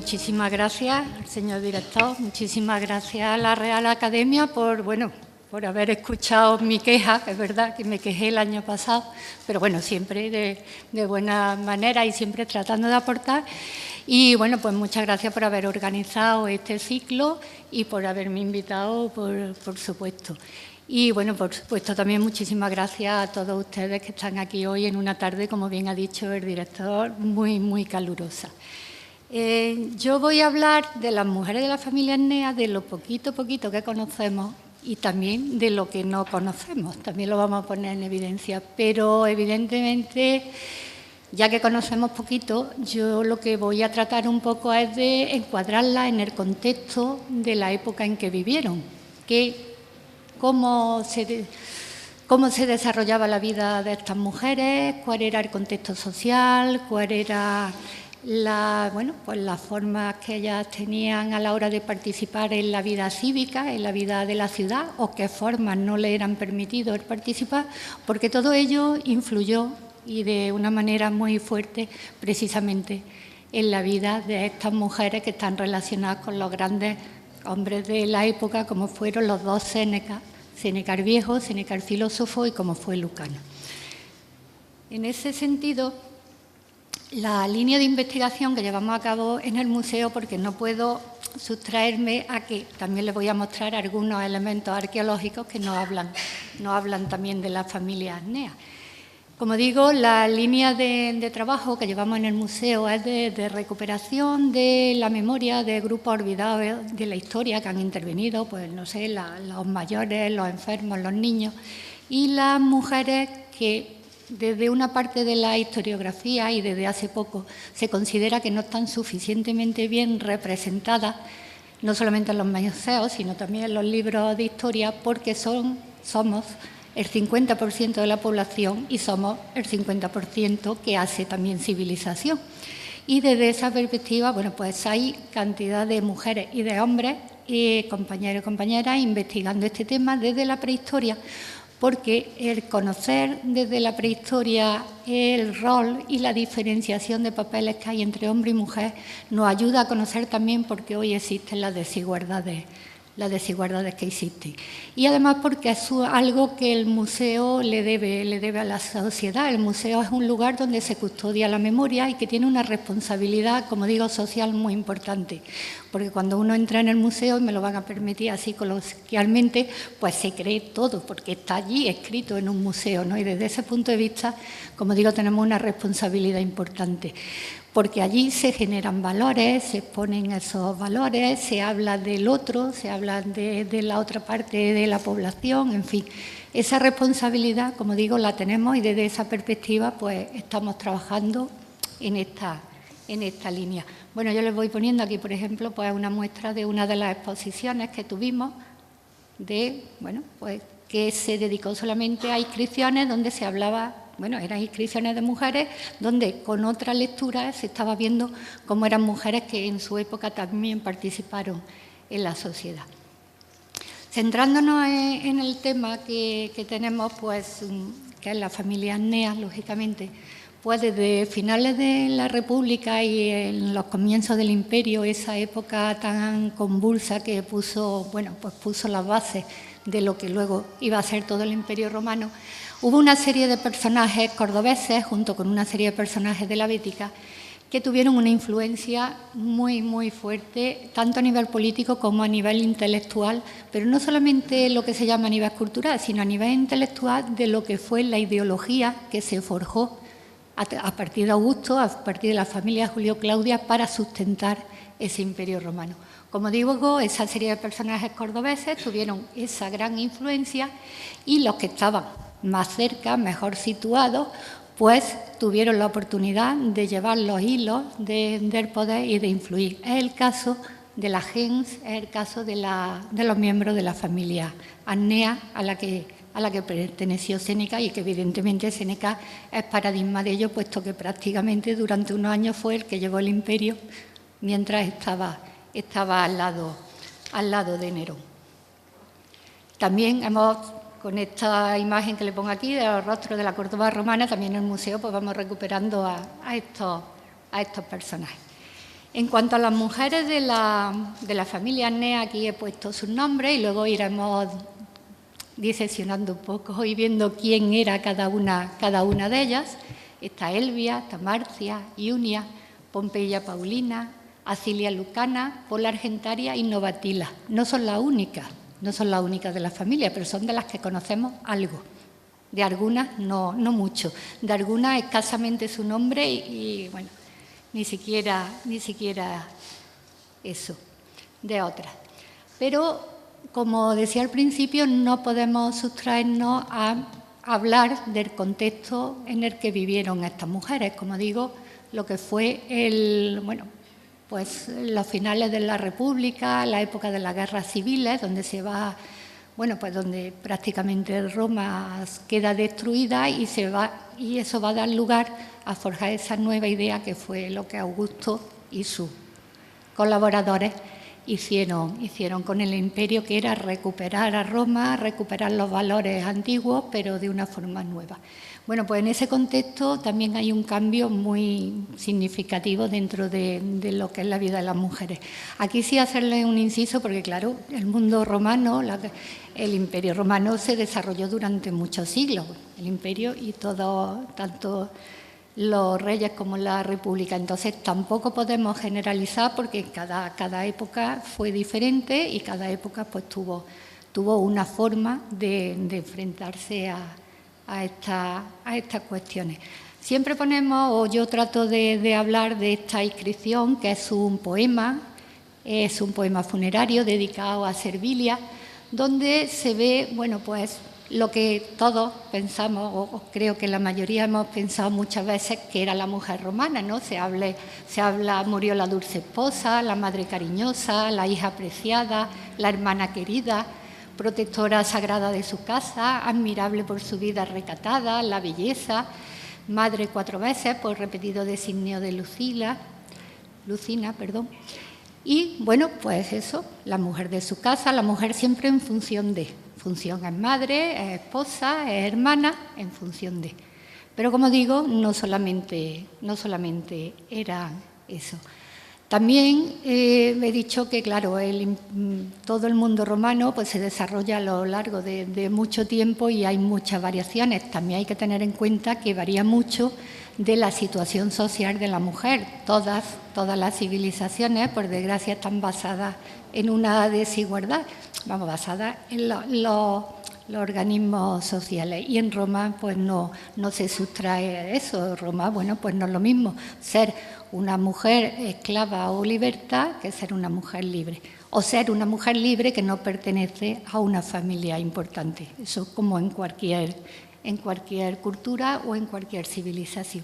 muchísimas gracias, señor director. Muchísimas gracias a la Real Academia por haber escuchado mi queja. Es verdad que me quejé el año pasado, pero bueno, siempre de buena manera y siempre tratando de aportar. Y bueno, pues muchas gracias por haber organizado este ciclo y por haberme invitado, por supuesto. Y bueno, por supuesto, también muchísimas gracias a todos ustedes que están aquí hoy en una tarde, como bien ha dicho el director, muy, muy calurosa. Yo voy a hablar de las mujeres de la familia Arnea, de lo poquito que conocemos y también de lo que no conocemos. También lo vamos a poner en evidencia, pero evidentemente, ya que conocemos poquito, yo lo que voy a tratar un poco es de encuadrarla en el contexto de la época en que vivieron, cómo se desarrollaba la vida de estas mujeres, cuál era el contexto social, cuál era las formas que ellas tenían a la hora de participar en la vida cívica, en la vida de la ciudad, o qué formas no le eran permitido participar, porque todo ello influyó y de una manera muy fuerte precisamente en la vida de estas mujeres que están relacionadas con los grandes hombres de la época, como fueron los dos Séneca, Séneca el Viejo, Séneca el filósofo y como fue Lucano. En ese sentido, la línea de investigación que llevamos a cabo en el museo, porque no puedo sustraerme a que también les voy a mostrar algunos elementos arqueológicos que nos hablan también de la familia Arnea. Como digo, la línea de trabajo que llevamos en el museo es de recuperación de la memoria de grupos olvidados de la historia que han intervenido, pues no sé, los mayores, los enfermos, los niños y las mujeres que desde una parte de la historiografía y desde hace poco se considera que no están suficientemente bien representadas, no solamente en los museos, sino también en los libros de historia, porque somos el 50% de la población y somos el 50% que hace también civilización. Y desde esa perspectiva, bueno, pues hay cantidad de mujeres y de hombres, compañeros y compañeras, investigando este tema desde la prehistoria, porque el conocer desde la prehistoria el rol y la diferenciación de papeles que hay entre hombre y mujer nos ayuda a conocer también por qué hoy existen las desigualdades que existen. Y además porque es algo que el museo le debe a la sociedad. El museo es un lugar donde se custodia la memoria y que tiene una responsabilidad, como digo, social muy importante. Porque cuando uno entra en el museo, y me lo van a permitir así coloquialmente, pues se cree todo, porque está allí escrito en un museo, ¿no? Y desde ese punto de vista, como digo, tenemos una responsabilidad importante, porque allí se generan valores, se exponen esos valores, se habla del otro, se habla de la otra parte de la población, en fin. Esa responsabilidad, como digo, la tenemos y desde esa perspectiva pues estamos trabajando en esta línea. Bueno, yo les voy poniendo aquí, por ejemplo, pues una muestra de una de las exposiciones que tuvimos que se dedicó solamente a inscripciones donde se hablaba. Bueno, eran inscripciones de mujeres donde con otra lectura se estaba viendo cómo eran mujeres que en su época también participaron en la sociedad. Centrándonos en el tema que tenemos, pues, que es la familia Arnea, lógicamente, pues desde finales de la República y en los comienzos del Imperio, esa época tan convulsa que puso las bases de lo que luego iba a ser todo el Imperio Romano, hubo una serie de personajes cordobeses, junto con una serie de personajes de la Bética, que tuvieron una influencia muy, muy fuerte, tanto a nivel político como a nivel intelectual, pero no solamente lo que se llama a nivel cultural, sino a nivel intelectual de lo que fue la ideología que se forjó a partir de Augusto, a partir de la familia Julio-Claudia, para sustentar ese Imperio Romano. Como digo, esa serie de personajes cordobeses tuvieron esa gran influencia y los que estaban más cerca, mejor situados, pues tuvieron la oportunidad de llevar los hilos del poder y de influir. Es el caso de la gens, es el caso de los miembros de la familia Arnea a la que perteneció Séneca y que evidentemente Séneca es paradigma de ello, puesto que prácticamente durante unos años fue el que llevó el imperio mientras estaba al lado de Nerón. También con esta imagen que le pongo aquí, de los rostros de la Córdoba romana, también en el museo pues vamos recuperando a estos personajes. En cuanto a las mujeres de la familia Arnés, aquí he puesto sus nombres y luego iremos diseccionando un poco y viendo quién era cada una de ellas. Está Elvia, está Marcia, Iunia, Pompeya Paulina, Acilia Lucana, Pola Argentaria y Novatila. No son las únicas de la familia, pero son de las que conocemos algo. De algunas no mucho, de algunas escasamente su nombre y bueno, ni siquiera eso, de otras. Pero, como decía al principio, no podemos sustraernos a hablar del contexto en el que vivieron estas mujeres, como digo, lo que fue pues los finales de la República, la época de las guerras civiles, donde donde prácticamente Roma queda destruida y eso va a dar lugar a forjar esa nueva idea que fue lo que Augusto y sus colaboradores hicieron con el imperio, que era recuperar a Roma, recuperar los valores antiguos, pero de una forma nueva. Bueno, pues en ese contexto también hay un cambio muy significativo dentro de lo que es la vida de las mujeres. Aquí sí hacerle un inciso porque, claro, el mundo romano, el imperio romano se desarrolló durante muchos siglos, el imperio y todo, tanto los reyes como la república. Entonces tampoco podemos generalizar porque cada época fue diferente y cada época pues tuvo una forma de enfrentarse a estas cuestiones. Siempre ponemos, o yo trato de hablar de esta inscripción, que es un poema funerario dedicado a Servilia, donde se ve, pues lo que todos pensamos, o creo que la mayoría hemos pensado muchas veces, que era la mujer romana, ¿no? Se habla, murió la dulce esposa, la madre cariñosa, la hija apreciada, la hermana querida, protectora sagrada de su casa, admirable por su vida recatada, la belleza, madre 4 veces por repetido designio de Lucina, y pues eso, la mujer de su casa, la mujer siempre en función de. Función es madre, es esposa, es hermana, en función de. Pero como digo, no solamente era eso. También he dicho que, claro, todo el mundo romano pues se desarrolla a lo largo de mucho tiempo y hay muchas variaciones. También hay que tener en cuenta que varía mucho de la situación social de la mujer. Todas las civilizaciones, por desgracia, están basadas en una desigualdad, basadas en los organismos sociales. Y en Roma pues no se sustrae eso. Roma, pues no es lo mismo ser una mujer esclava o liberta que ser una mujer libre. O ser una mujer libre que no pertenece a una familia importante. Eso como en cualquier cultura o en cualquier civilización.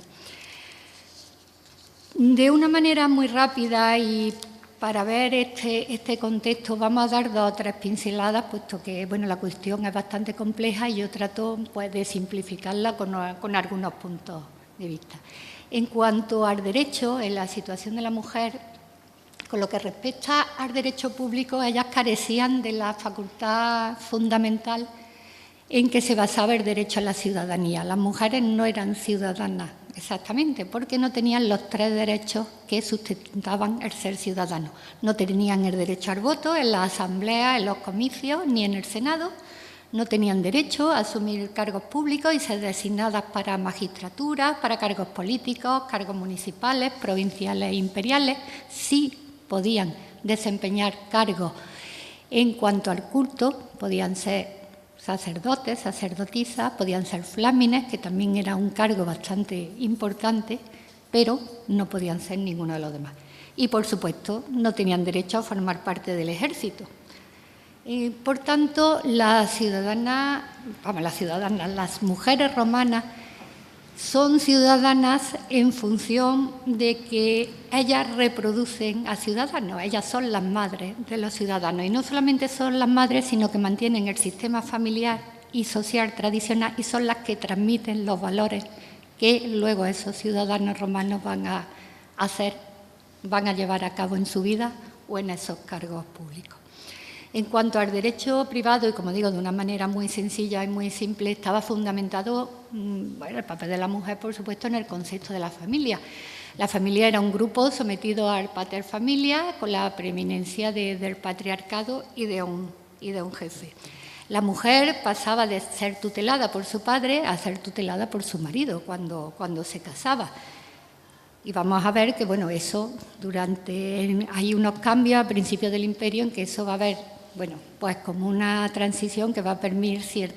De una manera muy rápida y para ver este contexto vamos a dar 2 o 3 pinceladas, puesto que la cuestión es bastante compleja y yo trato de simplificarla con algunos puntos de vista. En cuanto al derecho, en la situación de la mujer, con lo que respecta al derecho público, ellas carecían de la facultad fundamental en que se basaba el derecho a la ciudadanía. Las mujeres no eran ciudadanas exactamente, porque no tenían los 3 derechos que sustentaban el ser ciudadano. No tenían el derecho al voto en las asambleas, en los comicios, ni en el Senado. No tenían derecho a asumir cargos públicos y ser designadas para magistraturas, para cargos políticos, cargos municipales, provinciales e imperiales. Sí podían desempeñar cargos en cuanto al culto, podían ser sacerdotes, sacerdotisas, podían ser flámines, que también era un cargo bastante importante, pero no podían ser ninguno de los demás. Y, por supuesto, no tenían derecho a formar parte del ejército. Por tanto, las mujeres romanas son ciudadanas en función de que ellas reproducen a ciudadanos, ellas son las madres de los ciudadanos. Y no solamente son las madres, sino que mantienen el sistema familiar y social tradicional y son las que transmiten los valores que luego esos ciudadanos romanos van a llevar a cabo en su vida o en esos cargos públicos. En cuanto al derecho privado, y como digo, de una manera muy sencilla y muy simple, estaba fundamentado el papel de la mujer, por supuesto, en el concepto de la familia. La familia era un grupo sometido al pater familia con la preeminencia del patriarcado y de un jefe. La mujer pasaba de ser tutelada por su padre a ser tutelada por su marido cuando se casaba. Y vamos a ver que, bueno, eso hay unos cambios a principios del imperio en que eso va a haber, bueno, pues como una transición que va a permitir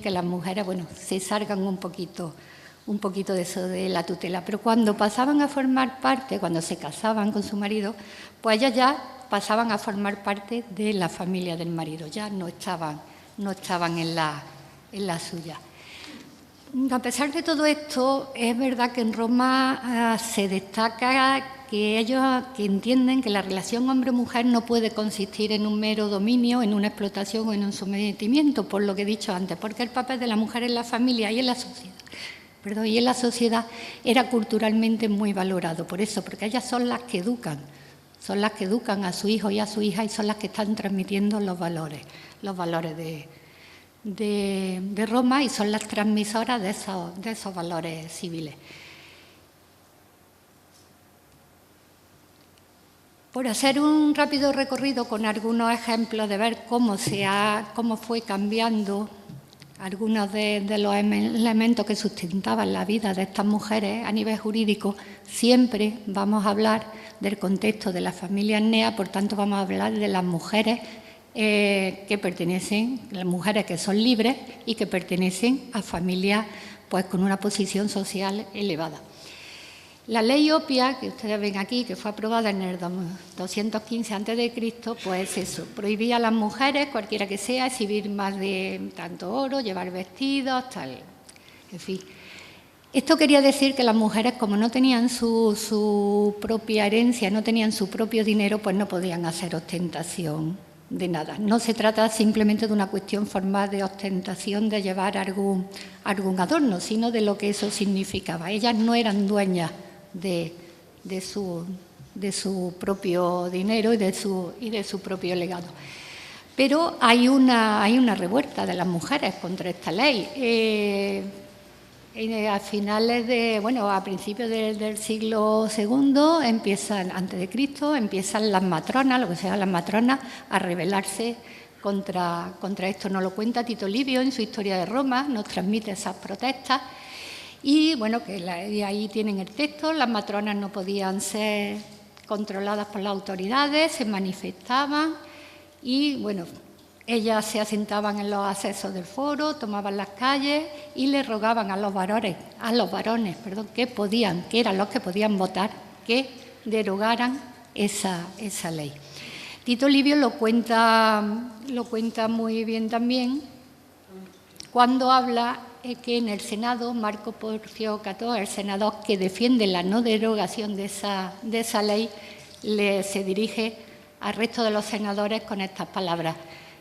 que las mujeres, bueno, se salgan un poquito de eso de la tutela. Pero cuando pasaban a formar parte, cuando se casaban con su marido, pues ellas ya pasaban a formar parte de la familia del marido, ya no estaban en la suya. A pesar de todo esto, es verdad que en Roma se destaca que ellos entienden que la relación hombre-mujer no puede consistir en un mero dominio, en una explotación o en un sometimiento, por lo que he dicho antes, porque el papel de la mujer en la familia y en la sociedad era culturalmente muy valorado. Por eso, porque ellas son las que educan a su hijo y a su hija y son las que están transmitiendo los valores de Roma y son las transmisoras de esos valores civiles. Por hacer un rápido recorrido con algunos ejemplos de ver cómo fue cambiando algunos de los elementos que sustentaban la vida de estas mujeres a nivel jurídico, siempre vamos a hablar del contexto de la familia etnea, por tanto vamos a hablar de las mujeres que pertenecen, las mujeres que son libres y que pertenecen a familias pues, con una posición social elevada. La ley Opia, que ustedes ven aquí, que fue aprobada en el 215 a.C., pues eso, prohibía a las mujeres, cualquiera que sea, exhibir más de tanto oro, llevar vestidos, tal, en fin. Esto quería decir que las mujeres, como no tenían su propia herencia, no tenían su propio dinero, pues no podían hacer ostentación de nada. No se trata simplemente de una cuestión formal de ostentación, de llevar algún adorno, sino de lo que eso significaba. Ellas no eran dueñas de su propio dinero y de su propio legado. Pero hay una revuelta de las mujeres contra esta ley. A finales a principios del siglo II antes de Cristo, empiezan las matronas, lo que se llama las matronas, a rebelarse contra esto. Nos lo cuenta Tito Livio en su Historia de Roma, nos transmite esas protestas. Y bueno, de ahí tienen el texto, las matronas no podían ser controladas por las autoridades, se manifestaban y bueno, ellas se asentaban en los accesos del foro, tomaban las calles y le rogaban a los varones, que eran los que podían votar, que derogaran esa ley. Tito Livio lo cuenta muy bien también cuando habla que en el Senado, Marco Porcio Cató, el senador que defiende la no derogación de esa ley, se dirige al resto de los senadores con estas palabras.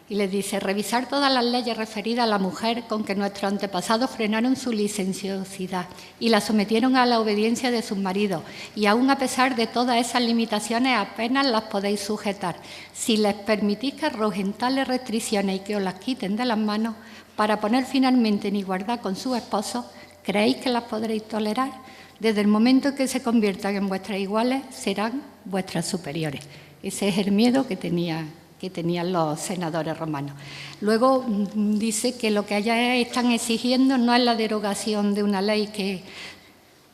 Y les dice: revisar todas las leyes referidas a la mujer con que nuestros antepasados frenaron su licenciosidad y la sometieron a la obediencia de sus maridos. Y aún a pesar de todas esas limitaciones, apenas las podéis sujetar. Si les permitís que arrojen tales restricciones y que os las quiten de las manos para poner finalmente en igualdad con sus esposos, ¿creéis que las podréis tolerar? Desde el momento en que se conviertan en vuestras iguales, serán vuestras superiores. Ese es el miedo que tenían los senadores romanos. Luego dice que lo que ellas están exigiendo no es la derogación de una ley, que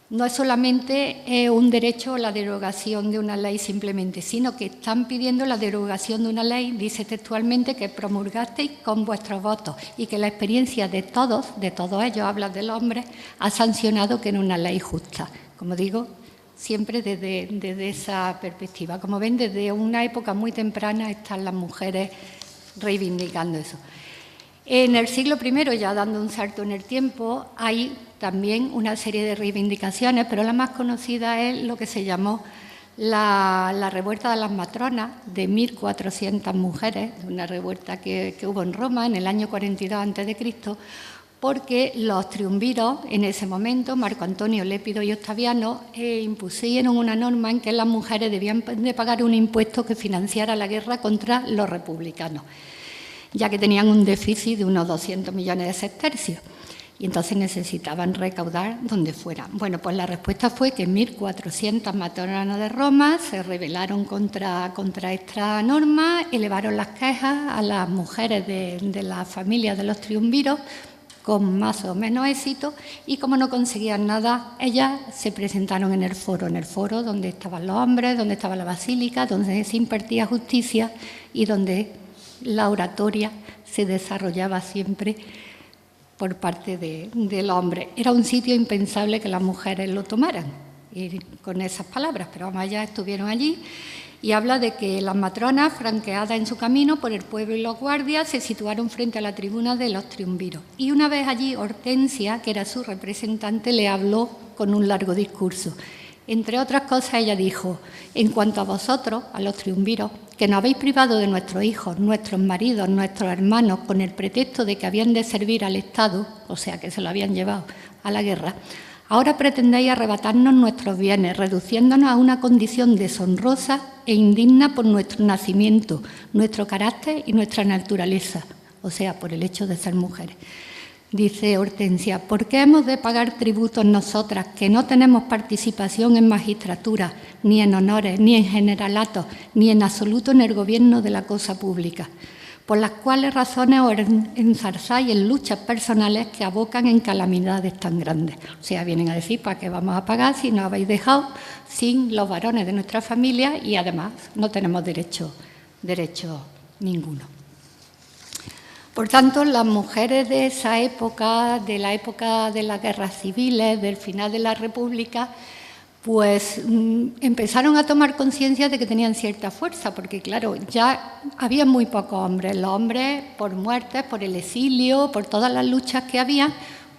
no es solamente un derecho o la derogación de una ley simplemente, sino que están pidiendo la derogación de una ley, dice textualmente, que promulgasteis con vuestros votos y que la experiencia de todos ellos, habla del hombre, ha sancionado que era una ley justa. Como digo, siempre desde esa perspectiva. Como ven, desde una época muy temprana están las mujeres reivindicando eso. En el siglo I, ya dando un salto en el tiempo, hay también una serie de reivindicaciones, pero la más conocida es lo que se llamó la revuelta de las matronas, de 1.400 mujeres, una revuelta que hubo en Roma en el año 42 a.C., porque los triunviros en ese momento, Marco Antonio, Lépido y Octaviano, impusieron una norma en que las mujeres debían de pagar un impuesto que financiara la guerra contra los republicanos, ya que tenían un déficit de unos 200 millones de sestercios. y entonces necesitaban recaudar donde fuera. Bueno, pues la respuesta fue que 1.400 matronas de Roma se rebelaron contra esta norma, elevaron las quejas a las mujeres de las familias de los triunviros, con más o menos éxito, y como no conseguían nada, ellas se presentaron en el foro donde estaban los hombres, donde estaba la basílica, donde se impartía justicia y donde la oratoria se desarrollaba siempre por parte del hombre. Era un sitio impensable que las mujeres lo tomaran, y con esas palabras, pero vamos, ellas estuvieron allí. Y habla de que las matronas, franqueadas en su camino por el pueblo y los guardias, se situaron frente a la tribuna de los triunviros. Y una vez allí, Hortensia, que era su representante, le habló con un largo discurso. Entre otras cosas, ella dijo: en cuanto a vosotros, a los triunviros, que nos habéis privado de nuestros hijos, nuestros maridos, nuestros hermanos, con el pretexto de que habían de servir al Estado, o sea, que se lo habían llevado a la guerra, ahora pretendéis arrebatarnos nuestros bienes, reduciéndonos a una condición deshonrosa e indigna por nuestro nacimiento, nuestro carácter y nuestra naturaleza, o sea, por el hecho de ser mujeres. Dice Hortensia: ¿por qué hemos de pagar tributos nosotras, que no tenemos participación en magistratura, ni en honores, ni en generalatos, ni en absoluto en el gobierno de la cosa pública? Por las cuales razones os enzarzáis en luchas personales que abocan en calamidades tan grandes. O sea, vienen a decir: ¿para qué vamos a pagar si nos habéis dejado sin los varones de nuestra familia y además no tenemos derecho ninguno? Por tanto, las mujeres de esa época, de la época de las guerras civiles, del final de la República, pues empezaron a tomar conciencia de que tenían cierta fuerza, porque claro, ya había muy pocos hombres. Los hombres, por muertes, por el exilio, por todas las luchas que había,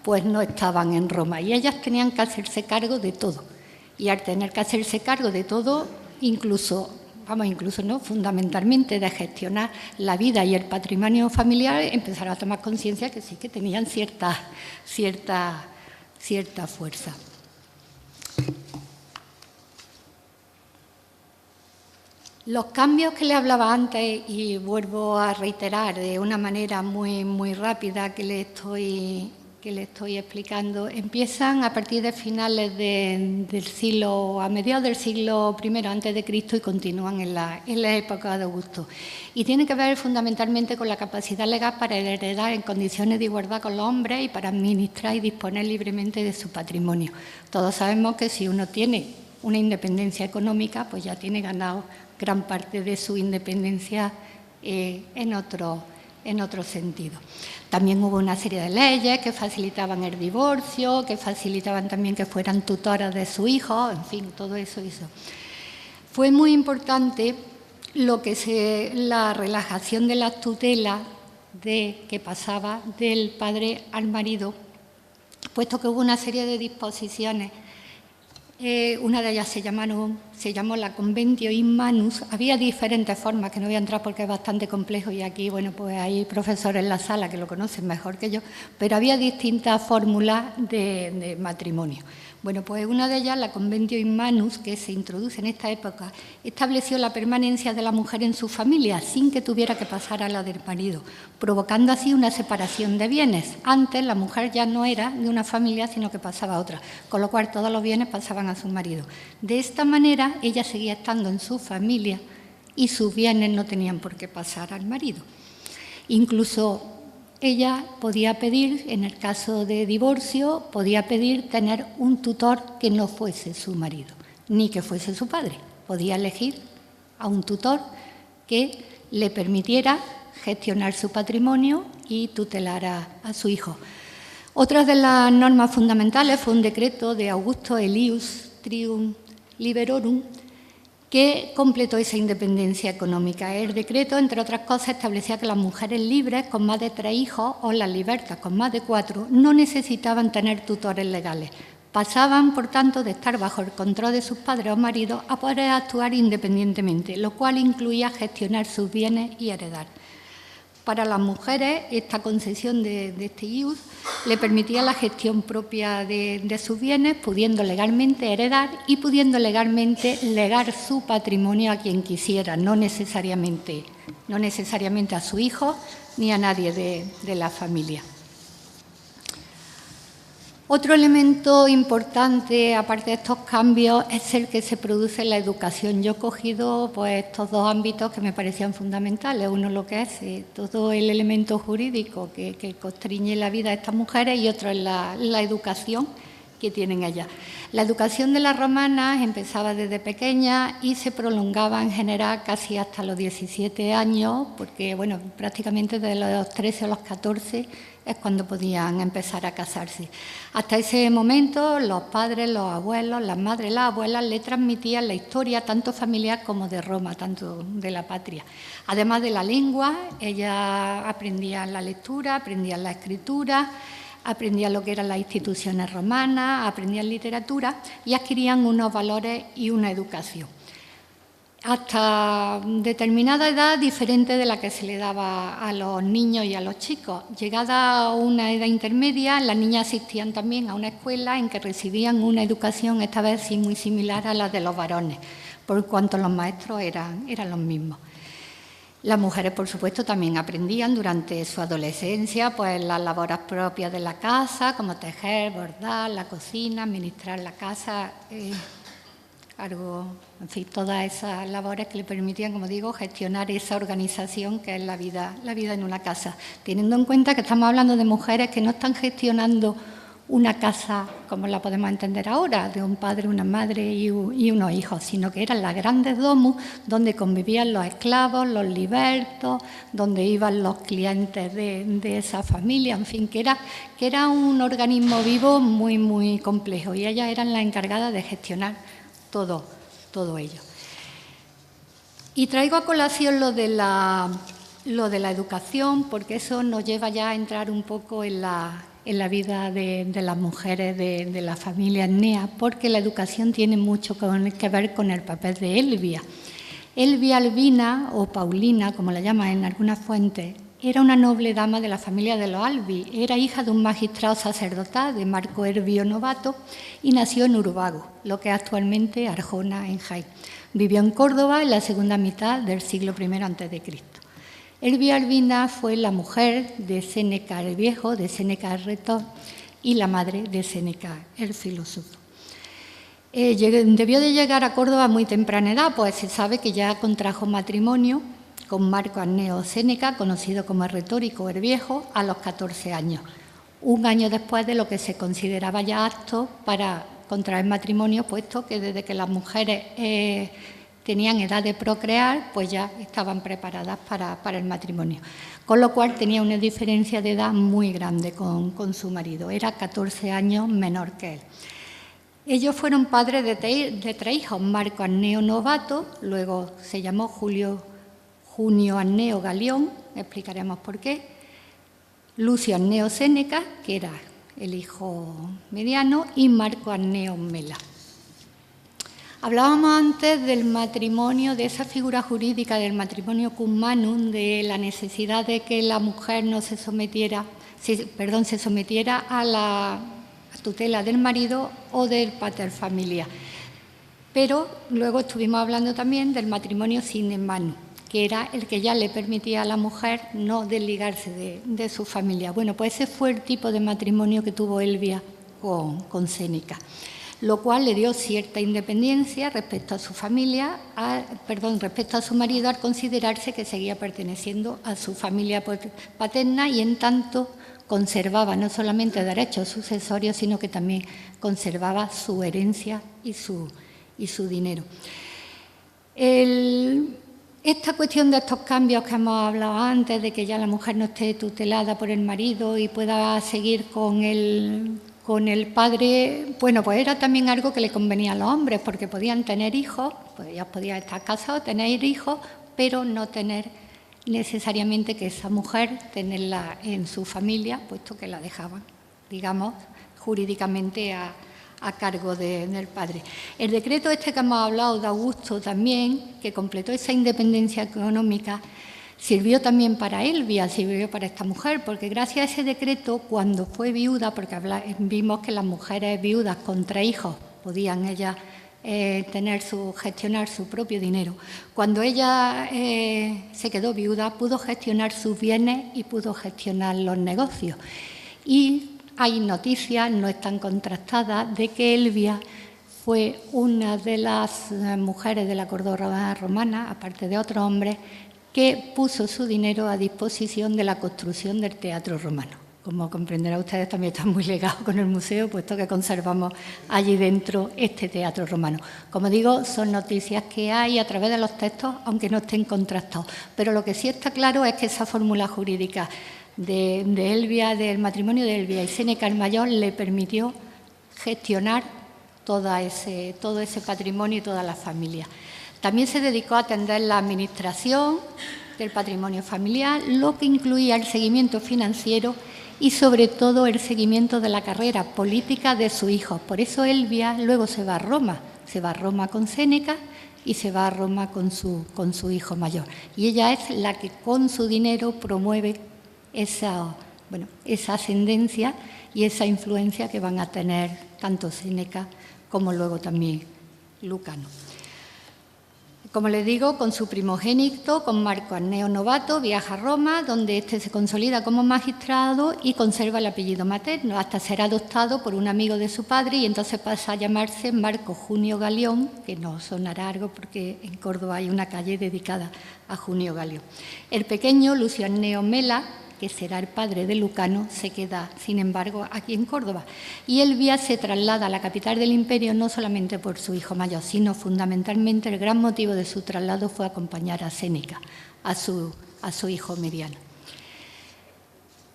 pues no estaban en Roma, y ellas tenían que hacerse cargo de todo. Y al tener que hacerse cargo de todo, incluso no, fundamentalmente de gestionar la vida y el patrimonio familiar, empezaron a tomar conciencia que sí, que tenían cierta fuerza. Los cambios que le hablaba antes, y vuelvo a reiterar de una manera muy rápida que le estoy explicando, empiezan a partir de finales del siglo, a mediados del siglo I antes de Cristo, y continúan en la época de Augusto. Y tiene que ver fundamentalmente con la capacidad legal para heredar en condiciones de igualdad con los hombres y para administrar y disponer libremente de su patrimonio. Todos sabemos que si uno tiene una independencia económica, pues ya tiene ganado gran parte de su independencia en otro sentido. También hubo una serie de leyes que facilitaban el divorcio, que facilitaban también que fueran tutoras de su hijo, en fin, todo eso hizo. Fue muy importante la relajación de las tutelas que pasaba del padre al marido, puesto que hubo una serie de disposiciones. Una de ellas se llamó la Conventio in Manus. Había diferentes formas, que no voy a entrar porque es bastante complejo, y aquí, bueno, pues hay profesores en la sala que lo conocen mejor que yo, pero había distintas fórmulas de matrimonio. Bueno, pues una de ellas, la Conventio in Manus, que se introduce en esta época, estableció la permanencia de la mujer en su familia sin que tuviera que pasar a la del marido, provocando así una separación de bienes. Antes la mujer ya no era de una familia, sino que pasaba a otra, con lo cual todos los bienes pasaban a su marido. De esta manera ella seguía estando en su familia y sus bienes no tenían por qué pasar al marido. Incluso ella podía pedir, en el caso de divorcio, podía pedir tener un tutor que no fuese su marido, ni que fuese su padre. Podía elegir a un tutor que le permitiera gestionar su patrimonio y tutelar a su hijo. Otra de las normas fundamentales fue un decreto de Augusto Elius Trium Liberorum, que completó esa independencia económica. El decreto, entre otras cosas, establecía que las mujeres libres con más de 3 hijos o las libertas con más de 4 no necesitaban tener tutores legales. Pasaban, por tanto, de estar bajo el control de sus padres o maridos a poder actuar independientemente, lo cual incluía gestionar sus bienes y heredar. Para las mujeres, esta concesión de este ius le permitía la gestión propia de sus bienes, pudiendo legalmente heredar y pudiendo legalmente legar su patrimonio a quien quisiera, no necesariamente a su hijo ni a nadie de la familia. Otro elemento importante, aparte de estos cambios, es el que se produce en la educación. Yo he cogido pues, estos dos ámbitos que me parecían fundamentales. Uno lo que es todo el elemento jurídico que constriñe la vida de estas mujeres y otro es la educación que tienen ellas. La educación de las romanas empezaba desde pequeña y se prolongaba en general casi hasta los 17 años, porque bueno, prácticamente desde los 13 a los 14 es cuando podían empezar a casarse. Hasta ese momento los padres, los abuelos, las madres, las abuelas le transmitían la historia tanto familiar como de Roma, tanto de la patria. Además de la lengua, ellas aprendían la lectura, aprendían la escritura, aprendían lo que eran las instituciones romanas, aprendían literatura y adquirían unos valores y una educación. Hasta determinada edad diferente de la que se le daba a los niños y a los chicos. Llegada a una edad intermedia, las niñas asistían también a una escuela en que recibían una educación, esta vez sí muy similar a la de los varones, por cuanto los maestros eran los mismos. Las mujeres, por supuesto, también aprendían durante su adolescencia pues, las labores propias de la casa, como tejer, bordar, la cocina, administrar la casa, en fin, todas esas labores que le permitían, como digo, gestionar esa organización que es la vida en una casa. Teniendo en cuenta que estamos hablando de mujeres que no están gestionando una casa como la podemos entender ahora, de un padre, una madre y unos hijos, sino que eran las grandes domus donde convivían los esclavos, los libertos, donde iban los clientes de esa familia, en fin, que era un organismo vivo muy, muy complejo y ellas eran las encargadas de gestionar todo ello. Y traigo a colación lo de la educación, porque eso nos lleva ya a entrar un poco en la vida de las mujeres de la familia Ennea, porque la educación tiene mucho que ver con el papel de Elvia. Elvia Albina, o Paulina, como la llaman en algunas fuentes, era una noble dama de la familia de los Albi, era hija de un magistrado sacerdotal, de Marco Hervio Novato, y nació en Urbago, lo que es actualmente Arjona, en Jaén. Vivió en Córdoba en la segunda mitad del siglo I a.C. Elvia Albina fue la mujer de Séneca el Viejo, de Séneca el Retor, y la madre de Séneca el filósofo. Debió de llegar a Córdoba a muy temprana edad, pues se sabe que ya contrajo matrimonio con Marco Anneo Séneca, conocido como el Retórico el Viejo, a los 14 años, un año después de lo que se consideraba ya apto para contraer matrimonio, puesto que desde que las mujeres tenían edad de procrear, pues ya estaban preparadas para el matrimonio. Con lo cual tenía una diferencia de edad muy grande con su marido, era 14 años menor que él. Ellos fueron padres de 3 hijos, Marco Anneo Novato, luego se llamó Junio Anneo Galión, explicaremos por qué, Lucio Anneo Séneca, que era el hijo mediano, y Marco Anneo Mela. Hablábamos antes del matrimonio, de esa figura jurídica del matrimonio cum manum, de la necesidad de que la mujer no se sometiera a la tutela del marido o del paterfamilias. Pero luego estuvimos hablando también del matrimonio sine manum, que era el que ya le permitía a la mujer no desligarse de su familia. Bueno, pues ese fue el tipo de matrimonio que tuvo Elvia con Séneca, lo cual le dio cierta independencia respecto a su familia, respecto a su marido, al considerarse que seguía perteneciendo a su familia paterna y en tanto conservaba no solamente derechos sucesorios, sino que también conservaba su herencia y su dinero. Esta cuestión de estos cambios que hemos hablado antes, de que ya la mujer no esté tutelada por el marido y pueda seguir con el padre, bueno, pues era también algo que le convenía a los hombres, porque podían tener hijos, pues ellos podían estar casados, tener hijos, pero no tener necesariamente que esa mujer tenerla en su familia, puesto que la dejaban, digamos, jurídicamente a cargo del padre. El decreto este que hemos hablado de Augusto también, que completó esa independencia económica, sirvió también para Elvia, sirvió para esta mujer, porque gracias a ese decreto, cuando fue viuda, porque vimos que las mujeres viudas con 3 hijos podían ellas gestionar su propio dinero. Cuando ella se quedó viuda, pudo gestionar sus bienes y pudo gestionar los negocios. Y hay noticias, no están contrastadas, de que Elvia fue una de las mujeres de la Córdoba romana, aparte de otros hombres, que puso su dinero a disposición de la construcción del teatro romano. Como comprenderán ustedes, también está muy ligado con el museo, puesto que conservamos allí dentro este teatro romano. Como digo, son noticias que hay a través de los textos, aunque no estén contrastados. Pero lo que sí está claro es que esa fórmula jurídica de Elvia, del matrimonio de Elvia y Séneca el Mayor, le permitió gestionar todo ese patrimonio y toda la familia. También se dedicó a atender la administración del patrimonio familiar, lo que incluía el seguimiento financiero y, sobre todo, el seguimiento de la carrera política de sus hijos. Por eso Elvia luego se va a Roma con Séneca y se va a Roma con su hijo mayor. Y ella es la que con su dinero promueve esa ascendencia y esa influencia que van a tener tanto Séneca como luego también Lucano. Como les digo, con su primogénito, con Marco Anneo Novato, viaja a Roma, donde éste se consolida como magistrado y conserva el apellido materno, hasta ser adoptado por un amigo de su padre, y entonces pasa a llamarse Marco Junio Galión, que no sonará algo porque en Córdoba hay una calle dedicada a Junio Galión. El pequeño Lucio Anneo Mela, que será el padre de Lucano, se queda, sin embargo, aquí en Córdoba. Y Elvia se traslada a la capital del imperio no solamente por su hijo mayor, sino fundamentalmente el gran motivo de su traslado fue acompañar a Séneca, a su hijo mediano.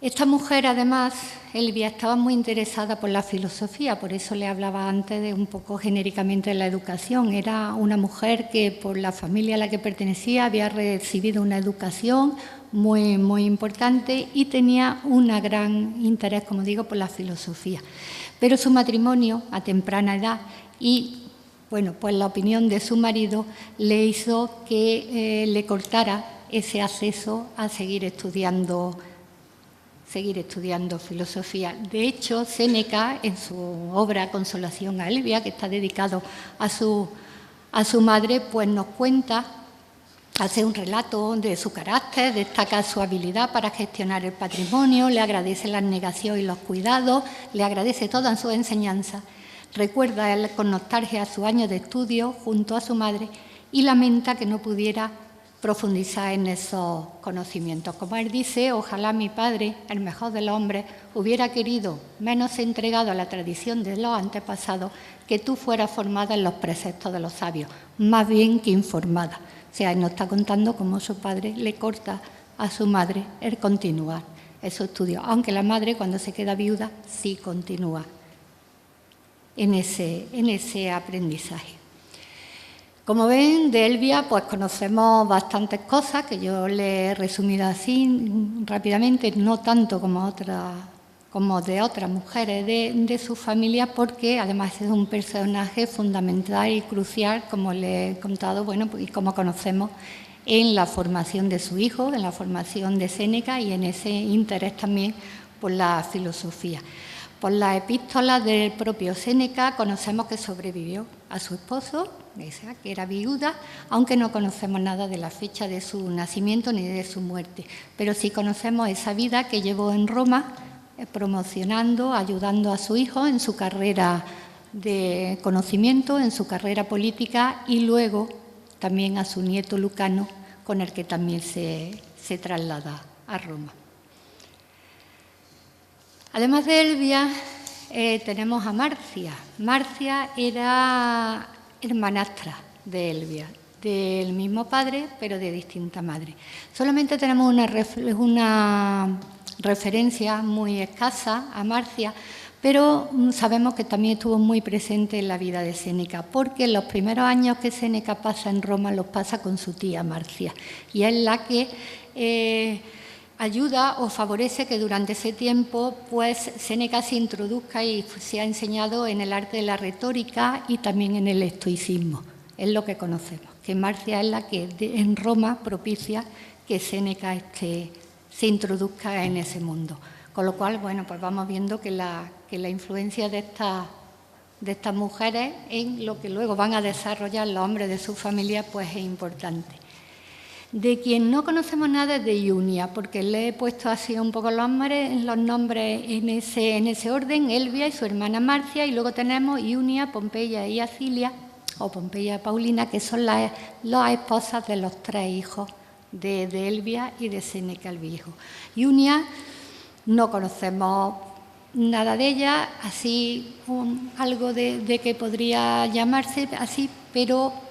Esta mujer, además, Elvia, estaba muy interesada por la filosofía, por eso le hablaba antes de un poco genéricamente de la educación. Era una mujer que, por la familia a la que pertenecía, había recibido una educación muy, muy importante y tenía un gran interés, como digo, por la filosofía. Pero su matrimonio a temprana edad y, bueno, pues la opinión de su marido le hizo que le cortara ese acceso a seguir estudiando filosofía. De hecho, Séneca, en su obra Consolación a Elvia, que está dedicado a su madre, pues nos cuenta, hace un relato de su carácter, destaca su habilidad para gestionar el patrimonio, le agradece la abnegación y los cuidados, le agradece todas sus enseñanzas, recuerda con nostalgia sus años de estudio junto a su madre y lamenta que no pudiera profundizar en esos conocimientos. Como él dice, ojalá mi padre, el mejor de los hombres, hubiera querido, menos entregado a la tradición de los antepasados, que tú fueras formada en los preceptos de los sabios, más bien que informada. O sea, él nos está contando cómo su padre le corta a su madre el continuar esos estudios, aunque la madre, cuando se queda viuda, sí continúa en ese aprendizaje. Como ven, de Elvia pues conocemos bastantes cosas que yo le he resumido así rápidamente, no tanto como de otras mujeres de su familia, porque además es un personaje fundamental y crucial, como le he contado, bueno, y como conocemos en la formación de su hijo, en la formación de Séneca y en ese interés también por la filosofía. Por las epístolas del propio Séneca conocemos que sobrevivió a su esposo, que era viuda, aunque no conocemos nada de la fecha de su nacimiento ni de su muerte. Pero sí conocemos esa vida que llevó en Roma, promocionando, ayudando a su hijo en su carrera de conocimiento, en su carrera política y luego también a su nieto Lucano, con el que también se traslada a Roma. Además de Elvia, tenemos a Marcia. Marcia era hermanastra de Elvia, del mismo padre, pero de distinta madre. Solamente tenemos una referencia muy escasa a Marcia, pero sabemos que también estuvo muy presente en la vida de Séneca, porque los primeros años que Séneca pasa en Roma los pasa con su tía Marcia, y es la que ayuda o favorece que durante ese tiempo pues Séneca se introduzca y se ha enseñado en el arte de la retórica y también en el estoicismo. Es lo que conocemos, que Marcia es la que en Roma propicia que Séneca se introduzca en ese mundo. Con lo cual, bueno, pues vamos viendo que la influencia de estas mujeres en lo que luego van a desarrollar los hombres de su familia pues es importante. De quien no conocemos nada es de Iunia, porque le he puesto así un poco los nombres en ese orden, Elvia y su hermana Marcia, y luego tenemos Iunia, Pompeya y Acilia, o Pompeya y Paulina, que son las esposas de los 3 hijos de Elvia y de Séneca el Viejo. Iunia no conocemos nada de ella, así algo de que podría llamarse así, pero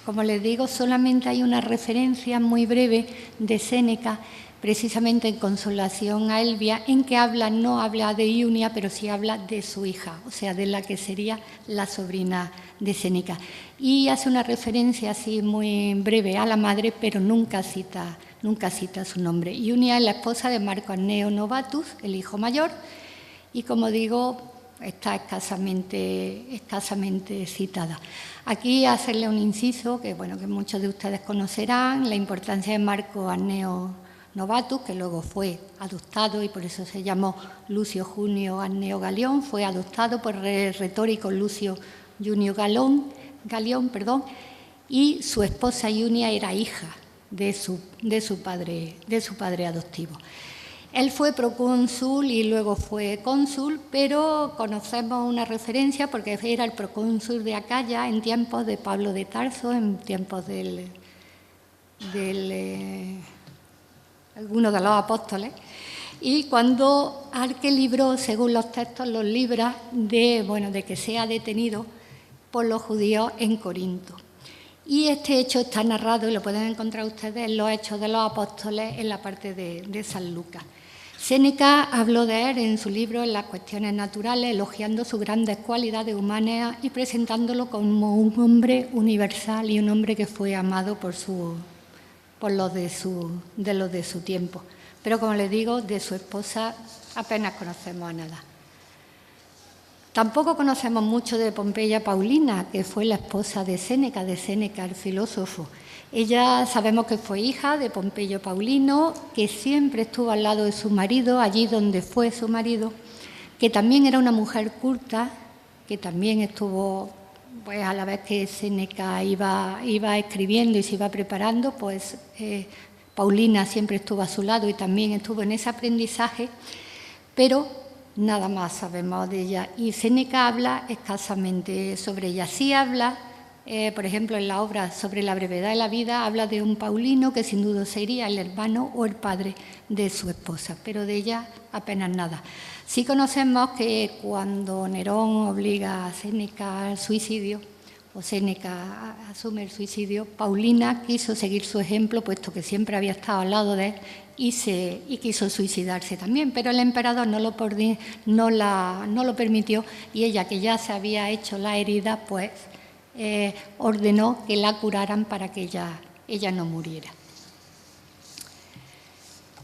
como les digo, solamente hay una referencia muy breve de Séneca, precisamente en Consolación a Elvia, en que no habla de Iunia, pero sí habla de su hija, o sea, de la que sería la sobrina de Séneca. Y hace una referencia así muy breve a la madre, pero nunca cita su nombre. Iunia es la esposa de Marco Anneo Novatus, el hijo mayor, y como digo, está escasamente citada. Aquí hacerle un inciso que muchos de ustedes conocerán, la importancia de Marco Anneo Novatus, que luego fue adoptado y por eso se llamó Lucio Junio Anneo Galión, fue adoptado por el retórico Lucio Junio Galión, y su esposa Iunia era hija de su padre adoptivo. Él fue procónsul y luego fue cónsul, pero conocemos una referencia porque era el procónsul de Acaya en tiempos de Pablo de Tarso, en tiempos algunos de los apóstoles, y cuando Arque libró, según los textos, los libra de que sea detenido por los judíos en Corinto. Y este hecho está narrado, y lo pueden encontrar ustedes en los Hechos de los Apóstoles, en la parte de San Lucas. Séneca habló de él en su libro En las cuestiones naturales, elogiando sus grandes cualidades humanas y presentándolo como un hombre universal y un hombre que fue amado por los de su tiempo. Pero, como les digo, de su esposa apenas conocemos nada. Tampoco conocemos mucho de Pompeya Paulina, que fue la esposa de Séneca el filósofo. Ella sabemos que fue hija de Pompeyo Paulino, que siempre estuvo al lado de su marido, allí donde fue su marido, que también era una mujer culta, que también estuvo, pues a la vez que Séneca iba escribiendo y se iba preparando, pues Paulina siempre estuvo a su lado y también estuvo en ese aprendizaje, pero nada más sabemos de ella. Y Séneca habla escasamente sobre ella. Sí habla, por ejemplo, en la obra sobre la brevedad de la vida, habla de un Paulino que sin duda sería el hermano o el padre de su esposa, pero de ella apenas nada. Sí conocemos que cuando Nerón obliga a Séneca al suicidio, o Séneca asume el suicidio, Paulina quiso seguir su ejemplo, puesto que siempre había estado al lado de él, y quiso suicidarse también, pero el emperador no lo permitió, y ella, que ya se había hecho la herida, pues ordenó que la curaran para que ella no muriera.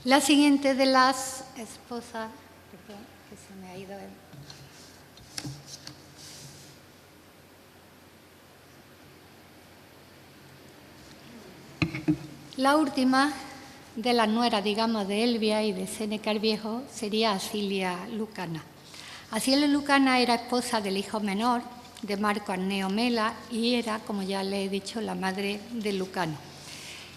La siguiente de las esposas, perdón, que se me ha ido la última de las nueras, digamos, de Elvia y de Séneca el Viejo sería Acilia Lucana. Acilia Lucana era esposa del hijo menor de Marco Anneo Mela y era, como ya le he dicho, la madre de Lucano.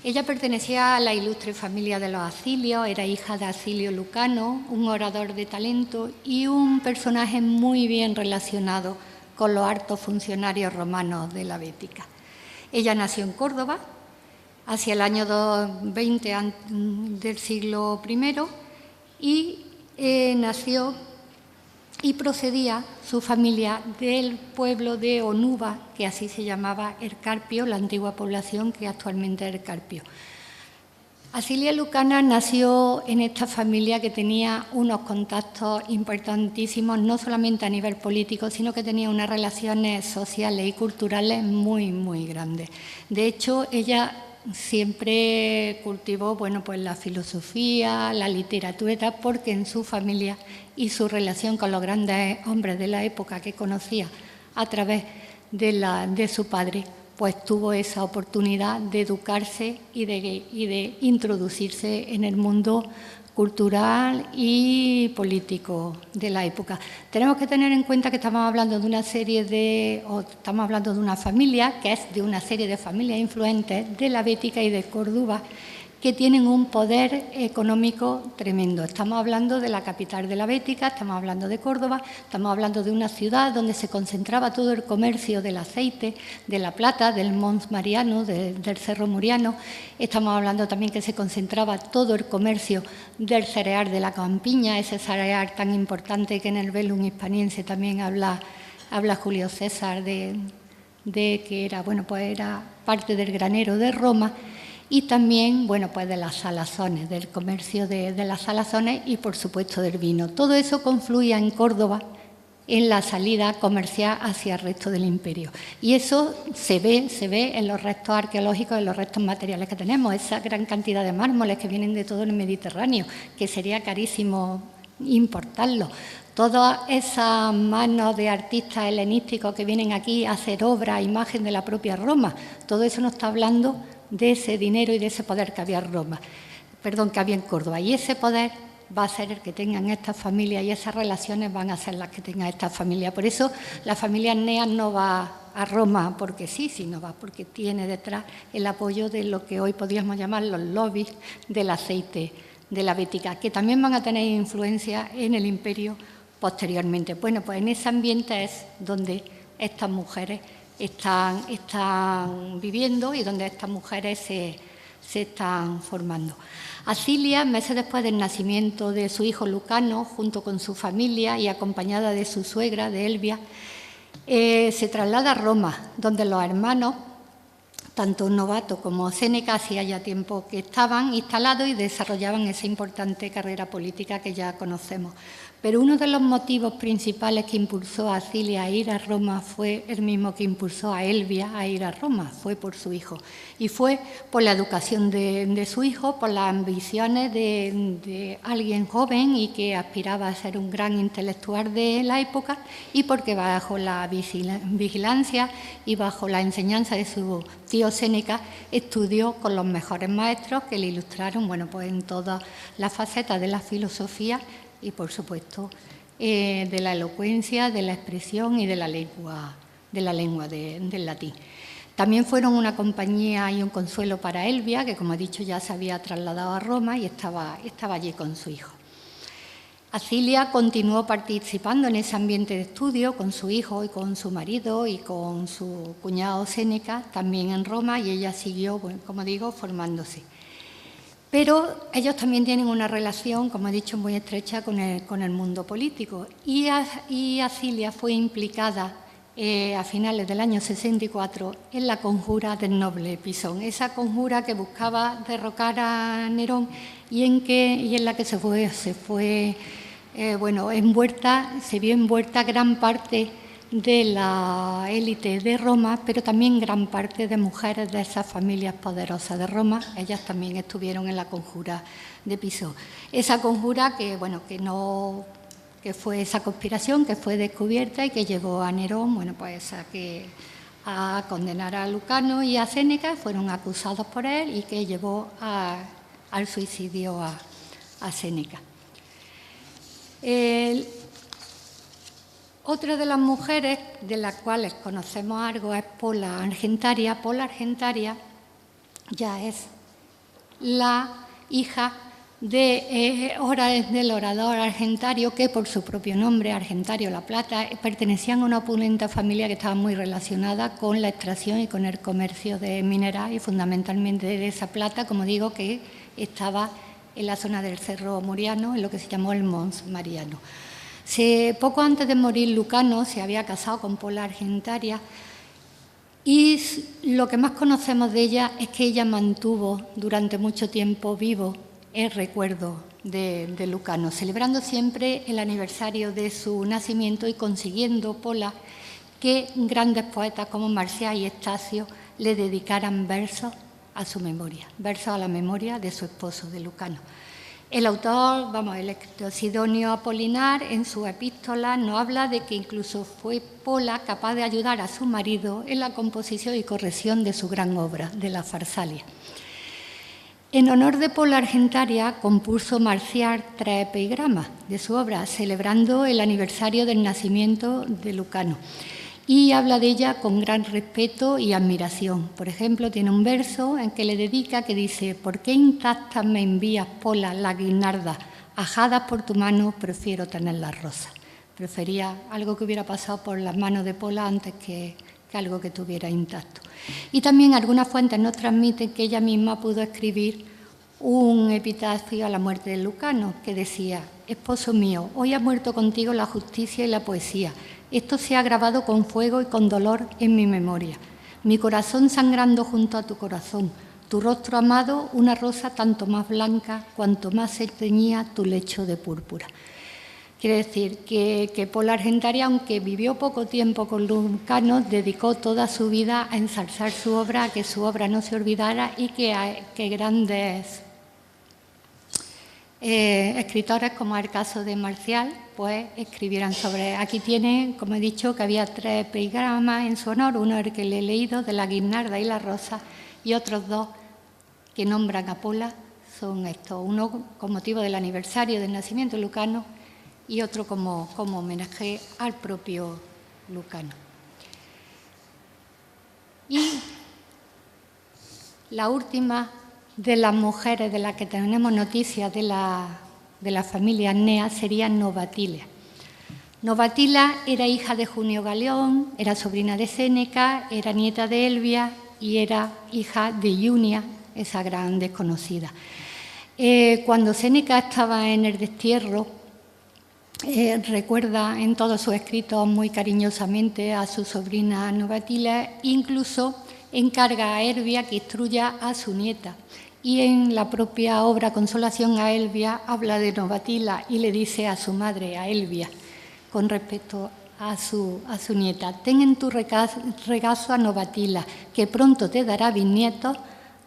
Ella pertenecía a la ilustre familia de los Acilios, era hija de Acilio Lucano, un orador de talento y un personaje muy bien relacionado con los altos funcionarios romanos de la Bética. Ella nació en Córdoba hacia el año 20 del siglo I y nació y procedía su familia del pueblo de Onuba, que así se llamaba El Carpio, la antigua población que actualmente es El Carpio. Acilia Lucana nació en esta familia que tenía unos contactos importantísimos, no solamente a nivel político, sino que tenía unas relaciones sociales y culturales muy, muy grandes. De hecho, ella siempre cultivó pues la filosofía, la literatura, porque en su familia y su relación con los grandes hombres de la época que conocía a través de su padre, pues tuvo esa oportunidad de educarse y de introducirse en el mundo cultural y político de la época. Tenemos que tener en cuenta que estamos hablando de una familia que es de una serie de familias influentes de la Bética y de Córdoba, que tienen un poder económico tremendo. Estamos hablando de la capital de la Bética, estamos hablando de Córdoba, estamos hablando de una ciudad donde se concentraba todo el comercio del aceite, de la plata, del Mons Mariano, del Cerro Muriano. Estamos hablando también que se concentraba todo el comercio del cereal de la campiña, ese cereal tan importante que en el Velum hispaniense también habla Julio César de que era, bueno, pues era parte del granero de Roma. Y también, bueno, pues de las salazones, del comercio de las salazones y, por supuesto, del vino. Todo eso confluía en Córdoba en la salida comercial hacia el resto del imperio. Y eso se ve en los restos arqueológicos, en los restos materiales que tenemos, esa gran cantidad de mármoles que vienen de todo el Mediterráneo, que sería carísimo importarlos. Todas esas manos de artistas helenísticos que vienen aquí a hacer obra a imagen de la propia Roma, todo eso nos está hablando de ese dinero y de ese poder que había en Córdoba. Y ese poder va a ser el que tengan estas familias y esas relaciones van a ser las que tengan estas familias. Por eso la familia Eneas no va a Roma porque sí, sino va porque tiene detrás el apoyo de lo que hoy podríamos llamar los lobbies del aceite de la Bética, que también van a tener influencia en el imperio posteriormente. Bueno, pues en ese ambiente es donde estas mujeres están viviendo y donde estas mujeres se están formando. Acilia, meses después del nacimiento de su hijo Lucano, junto con su familia y acompañada de su suegra, de Elvia, se traslada a Roma, donde los hermanos, tanto Novato como Séneca, hacía ya tiempo que estaban instalados y desarrollaban esa importante carrera política que ya conocemos. Pero uno de los motivos principales que impulsó a Acilia a ir a Roma fue el mismo que impulsó a Elvia a ir a Roma, fue por su hijo. Y fue por la educación de su hijo, por las ambiciones de alguien joven y que aspiraba a ser un gran intelectual de la época, y porque bajo la vigilancia y bajo la enseñanza de su tío Séneca estudió con los mejores maestros que le ilustraron, bueno, pues en todas las facetas de la filosofía y, por supuesto, de la elocuencia, de la expresión y de la lengua del latín. También fueron una compañía y un consuelo para Elvia, que, como he dicho, ya se había trasladado a Roma y estaba allí con su hijo. Acilia continuó participando en ese ambiente de estudio con su hijo y con su marido y con su cuñado Séneca, también en Roma, y ella siguió, bueno, como digo, formándose. Pero ellos también tienen una relación, como he dicho, muy estrecha con el mundo político. Y Acilia fue implicada a finales del año 64 en la conjura del noble Pisón, esa conjura que buscaba derrocar a Nerón y en la que se vio envuelta gran parte de la élite de Roma, pero también gran parte de mujeres de esas familias poderosas de Roma. Ellas también estuvieron en la conjura de Pisón. Esa conjura que fue esa conspiración que fue descubierta y que llevó a Nerón, bueno, pues a condenar a Lucano y a Séneca, fueron acusados por él y que llevó al suicidio a Séneca. Otra de las mujeres de las cuales conocemos algo es Pola Argentaria. Pola Argentaria ya es la hija del orador Argentario, que por su propio nombre, Argentario La Plata, pertenecían a una opulenta familia que estaba muy relacionada con la extracción y con el comercio de mineral y fundamentalmente de esa plata, como digo, que estaba en la zona del Cerro Muriano, en lo que se llamó el Mons Mariano. Poco antes de morir Lucano se había casado con Pola Argentaria y lo que más conocemos de ella es que ella mantuvo durante mucho tiempo vivo el recuerdo de Lucano, celebrando siempre el aniversario de su nacimiento y consiguiendo Pola que grandes poetas como Marcial y Estacio le dedicaran versos a su memoria, versos a la memoria de su esposo, de Lucano. El autor, el Sidonio Apolinar, en su epístola nos habla de que incluso fue Pola capaz de ayudar a su marido en la composición y corrección de su gran obra, de la Farsalia. En honor de Pola Argentaria, compuso Marcial 3 epigramas de su obra, celebrando el aniversario del nacimiento de Lucano. Y habla de ella con gran respeto y admiración. Por ejemplo, tiene un verso en que le dedica que dice: «¿Por qué intactas me envías, Pola, las guirnaldas? Ajadas por tu mano, prefiero tener las rosas». Prefería algo que hubiera pasado por las manos de Pola antes que algo que tuviera intacto. Y también algunas fuentes nos transmiten que ella misma pudo escribir un epitafio a la muerte de Lucano, que decía: «Esposo mío, hoy ha muerto contigo la justicia y la poesía. Esto se ha grabado con fuego y con dolor en mi memoria. Mi corazón sangrando junto a tu corazón, tu rostro amado, una rosa tanto más blanca cuanto más se teñía tu lecho de púrpura». Quiere decir que Pola Argentaria, aunque vivió poco tiempo con Lucano, dedicó toda su vida a ensalzar su obra, a que su obra no se olvidara y que grandes escritores, como es el caso de Marcial, pues escribieran sobre. Aquí tiene, como he dicho, que había 3 epigramas en su honor, uno el que le he leído, de la guirnalda y la rosa, y otros 2 que nombran a Pola son estos, uno con motivo del aniversario del nacimiento de Lucano y otro como homenaje al propio Lucano. Y la última de las mujeres de las que tenemos noticias de la familia Annea sería Novatila. Novatila era hija de Junio Galeón, era sobrina de Séneca, era nieta de Elvia y era hija de Iunia, esa gran desconocida. Cuando Séneca estaba en el destierro, recuerda en todos sus escritos muy cariñosamente a su sobrina Novatila, incluso encarga a Elvia que instruya a su nieta. Y en la propia obra Consolación a Elvia habla de Novatila y le dice a su madre, a Elvia, con respecto a su nieta: «Ten en tu regazo a Novatila, que pronto te dará bisnietos,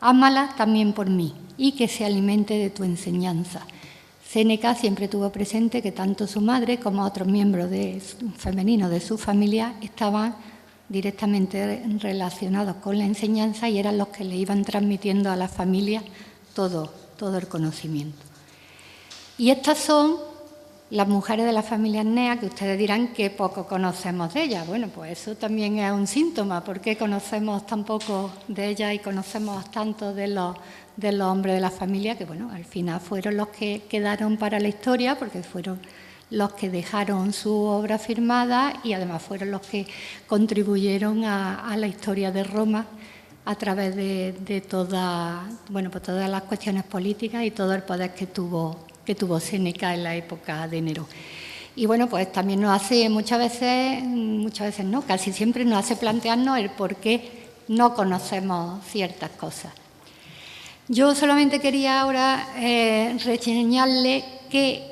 ámala también por mí, y que se alimente de tu enseñanza». Séneca siempre tuvo presente que tanto su madre como otros miembros femeninos de su familia estaban directamente relacionados con la enseñanza y eran los que le iban transmitiendo a la familia todo el conocimiento. Y estas son las mujeres de la familia Annea, que ustedes dirán que poco conocemos de ellas. Bueno, pues eso también es un síntoma. ¿Por qué conocemos tan poco de ellas y conocemos tanto de los hombres de la familia? Que, bueno, al final fueron los que quedaron para la historia, porque fueron los que dejaron su obra firmada y además fueron los que contribuyeron a la historia de Roma a través de todas las cuestiones políticas y todo el poder que tuvo Séneca en la época de Nerón. Y bueno, pues también nos hace muchas veces no, casi siempre nos hace plantearnos el por qué no conocemos ciertas cosas. Yo solamente quería ahora reseñarle qué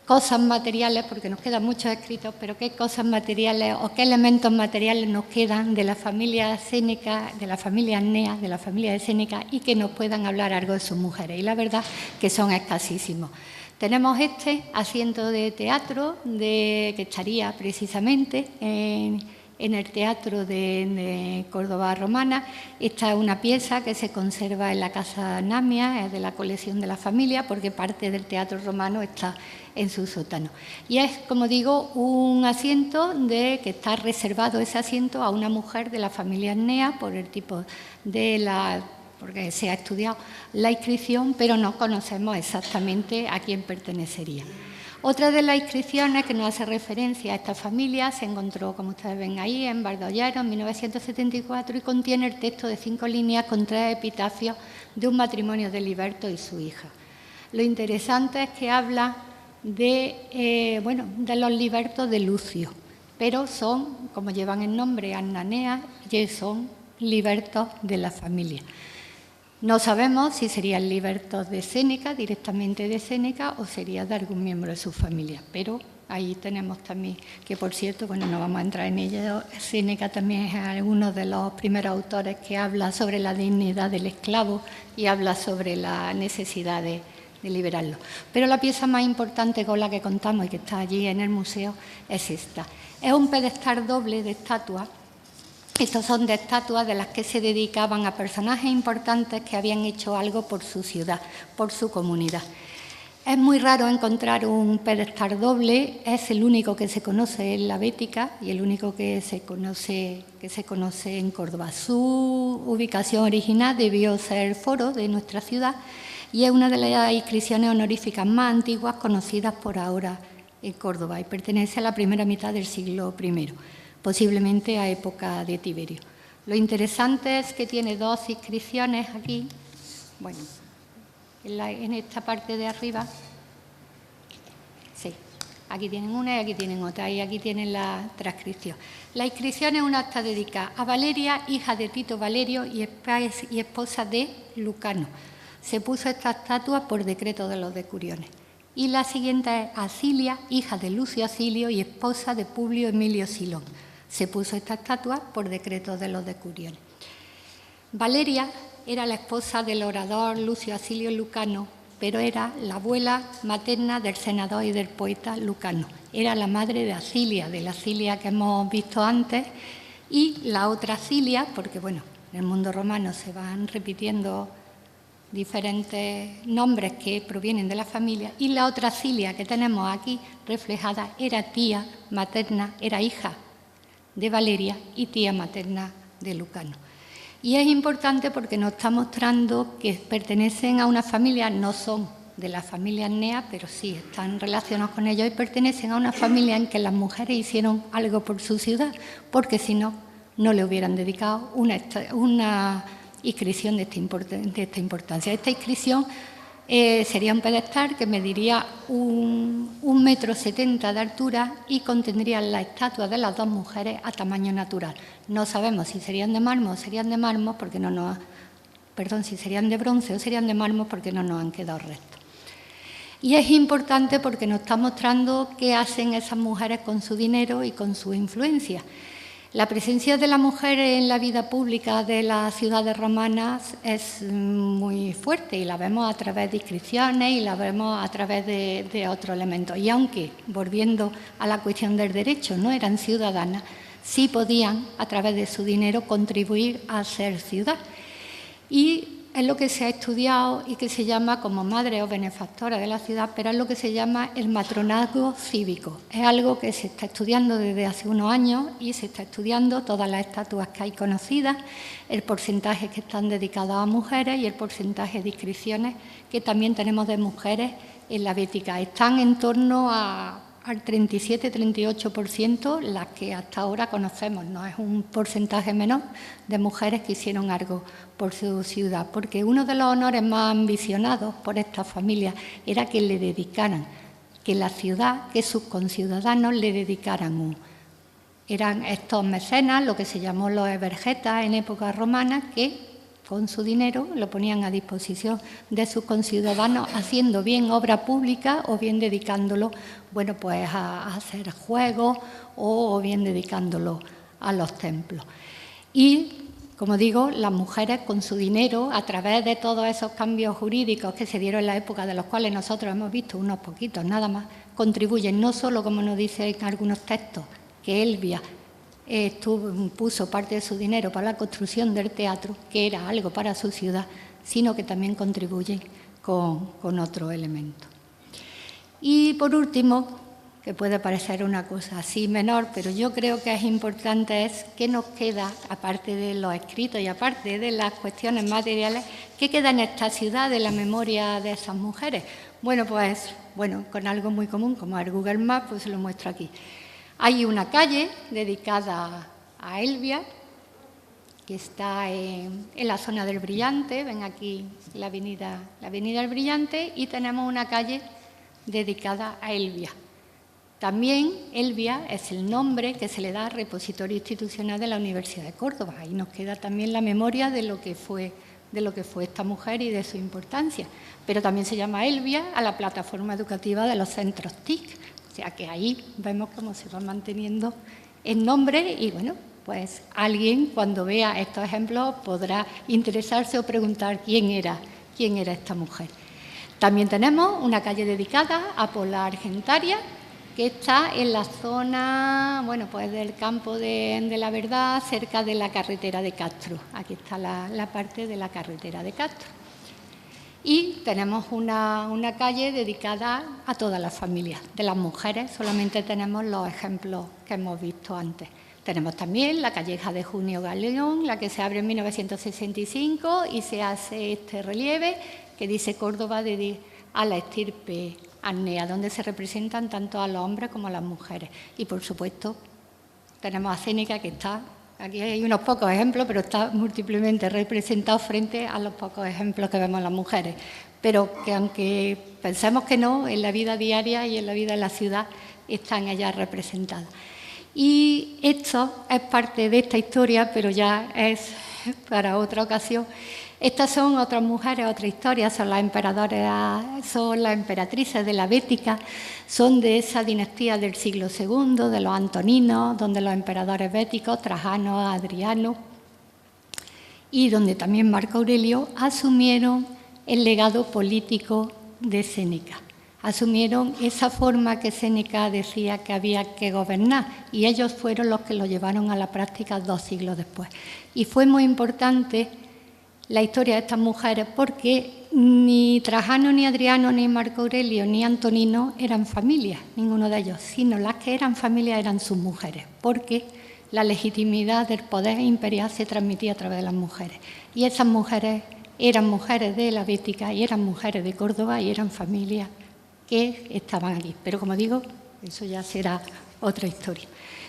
cosas materiales, porque nos quedan muchos escritos, pero qué cosas materiales o qué elementos materiales nos quedan de la familia Séneca, de la familia Annea, de la familia de Séneca, y que nos puedan hablar algo de sus mujeres. Y la verdad que son escasísimos. Tenemos este asiento de teatro que estaría precisamente en el Teatro de Córdoba Romana. Esta es una pieza que se conserva en la Casa Namia, es de la colección de la familia, porque parte del Teatro Romano está en su sótano. Y es, como digo, un asiento que está reservado ese asiento a una mujer de la familia Annea por el tipo porque se ha estudiado la inscripción, pero no conocemos exactamente a quién pertenecería. Otra de las inscripciones que nos hace referencia a esta familia se encontró, como ustedes ven ahí, en Bardollero en 1974 y contiene el texto de 5 líneas con 3 epitafios de un matrimonio de Liberto y su hija. Lo interesante es que habla de los libertos de Lucio, pero son, como llevan el nombre, Annea, y son libertos de la familia. No sabemos si serían libertos de Séneca, directamente de Séneca, o sería de algún miembro de su familia, pero ahí tenemos también, que por cierto, bueno, no vamos a entrar en ello, Séneca también es uno de los primeros autores que habla sobre la dignidad del esclavo y habla sobre la necesidad de liberarlo. Pero la pieza más importante con la que contamos y que está allí en el museo es esta. Es un pedestal doble de estatuas Estos son de estatuas de las que se dedicaban a personajes importantes que habían hecho algo por su ciudad, por su comunidad. Es muy raro encontrar un pedestal doble, es el único que se conoce en la Bética y el único que se conoce en Córdoba. Su ubicación original debió ser el foro de nuestra ciudad y es una de las inscripciones honoríficas más antiguas conocidas por ahora en Córdoba y pertenece a la primera mitad del siglo I, posiblemente a época de Tiberio. Lo interesante es que tiene dos inscripciones aquí, bueno, en esta parte de arriba, sí, aquí tienen una y aquí tienen otra, y aquí tienen la transcripción. La inscripción es un acta dedicada a Valeria, hija de Tito Valerio y esposa de Lucano. Se puso esta estatua por decreto de los decuriones. Y la siguiente es Acilia, hija de Lucio Acilio y esposa de Publio Emilio Silón. Se puso esta estatua por decreto de los decuriones. Valeria era la esposa del orador Lucio Acilio Lucano, pero era la abuela materna del senador y del poeta Lucano. Era la madre de Acilia, de la Acilia que hemos visto antes, y la otra Acilia, porque bueno, en el mundo romano se van repitiendo diferentes nombres que provienen de la familia, y la otra Acilia que tenemos aquí reflejada era tía materna, era hija de Valeria y tía materna de Lucano. Y es importante porque nos está mostrando que pertenecen a una familia, no son de la familia Annea, pero sí están relacionados con ellos y pertenecen a una familia en que las mujeres hicieron algo por su ciudad, porque si no, no le hubieran dedicado una inscripción de esta importancia. Esta inscripción sería un pedestal que mediría 1,70 m de altura y contendría la estatua de las dos mujeres a tamaño natural. No sabemos si serían de mármol o serían de mármol porque si serían de bronce o serían de mármol porque no nos han quedado restos. Y es importante porque nos está mostrando qué hacen esas mujeres con su dinero y con su influencia. La presencia de la mujer en la vida pública de las ciudades romanas es muy fuerte y la vemos a través de inscripciones y la vemos a través de otros elementos. Y aunque, volviendo a la cuestión del derecho, no eran ciudadanas, sí podían, a través de su dinero, contribuir a ser ciudad. Y es lo que se ha estudiado y que se llama como madre o benefactora de la ciudad, pero es lo que se llama el matronazgo cívico. Es algo que se está estudiando desde hace unos años y se está estudiando todas las estatuas que hay conocidas, el porcentaje que están dedicados a mujeres y el porcentaje de inscripciones que también tenemos de mujeres en la Bética. Están en torno al 37-38% las que hasta ahora conocemos. No es un porcentaje menor de mujeres que hicieron algo por su ciudad, porque uno de los honores más ambicionados por estas familias era que le dedicaran, que la ciudad, que sus conciudadanos le dedicaran eran estos mecenas, lo que se llamó los evergetas en época romana, que con su dinero lo ponían a disposición de sus conciudadanos, haciendo bien obra pública o bien dedicándolo, bueno, pues a hacer juegos o bien dedicándolo a los templos. Y, como digo, las mujeres con su dinero, a través de todos esos cambios jurídicos que se dieron en la época, de los cuales nosotros hemos visto unos poquitos nada más, contribuyen no solo, como nos dicen algunos textos, que Elvia puso parte de su dinero para la construcción del teatro, que era algo para su ciudad, sino que también contribuyen con otros elementos. Y por último, que puede parecer una cosa así menor, pero yo creo que es importante, es qué nos queda, aparte de los escritos y aparte de las cuestiones materiales, qué queda en esta ciudad de la memoria de esas mujeres. Bueno, pues con algo muy común, como el Google Maps, pues se lo muestro aquí. Hay una calle dedicada a Elvia, que está en la zona del Brillante, ven aquí la avenida del Brillante, y tenemos una calle dedicada a Elvia. También Elvia es el nombre que se le da al repositorio institucional de la Universidad de Córdoba. Ahí nos queda también la memoria de lo que fue esta mujer y de su importancia. Pero también se llama Elvia a la plataforma educativa de los centros TIC. O sea que ahí vemos cómo se va manteniendo el nombre y, bueno, pues alguien cuando vea estos ejemplos podrá interesarse o preguntar quién era esta mujer. También tenemos una calle dedicada a Pola Argentaria, que está en la zona, bueno, pues del campo de la Verdad, cerca de la carretera de Castro. Aquí está la parte de la carretera de Castro. Y tenemos una calle dedicada a todas las familias. De las mujeres solamente tenemos los ejemplos que hemos visto antes. Tenemos también la calleja de Junio Galeón, la que se abre en 1965 y se hace este relieve que dice Córdoba a la estirpe Arnea, donde se representan tanto a los hombres como a las mujeres. Y, por supuesto, tenemos a Cénica, que está, aquí hay unos pocos ejemplos, pero está múltiplemente representado frente a los pocos ejemplos que vemos en las mujeres. Pero que aunque pensemos que no, en la vida diaria y en la vida de la ciudad están ellas representadas. Y esto es parte de esta historia, pero ya es para otra ocasión. Estas son otras mujeres, otra historia, son las emperadoras, son las emperatrices de la Bética, son de esa dinastía del siglo II, de los antoninos, donde los emperadores béticos, Trajano, Adriano, y donde también Marco Aurelio asumieron el legado político de Séneca. Asumieron esa forma que Séneca decía que había que gobernar y ellos fueron los que lo llevaron a la práctica 2 siglos después. Y fue muy importante la historia de estas mujeres porque ni Trajano, ni Adriano, ni Marco Aurelio, ni Antonino eran familias, ninguno de ellos, sino las que eran familias eran sus mujeres, porque la legitimidad del poder imperial se transmitía a través de las mujeres. Y esas mujeres eran mujeres de la Bética y eran mujeres de Córdoba y eran familias que estaban aquí. Pero, como digo, eso ya será otra historia.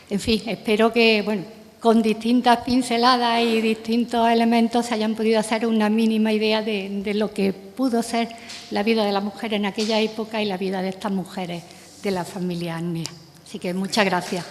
En fin, espero que, bueno, con distintas pinceladas y distintos elementos se hayan podido hacer una mínima idea de lo que pudo ser la vida de las mujeres en aquella época y la vida de estas mujeres de la familia Arnea. Así que muchas gracias.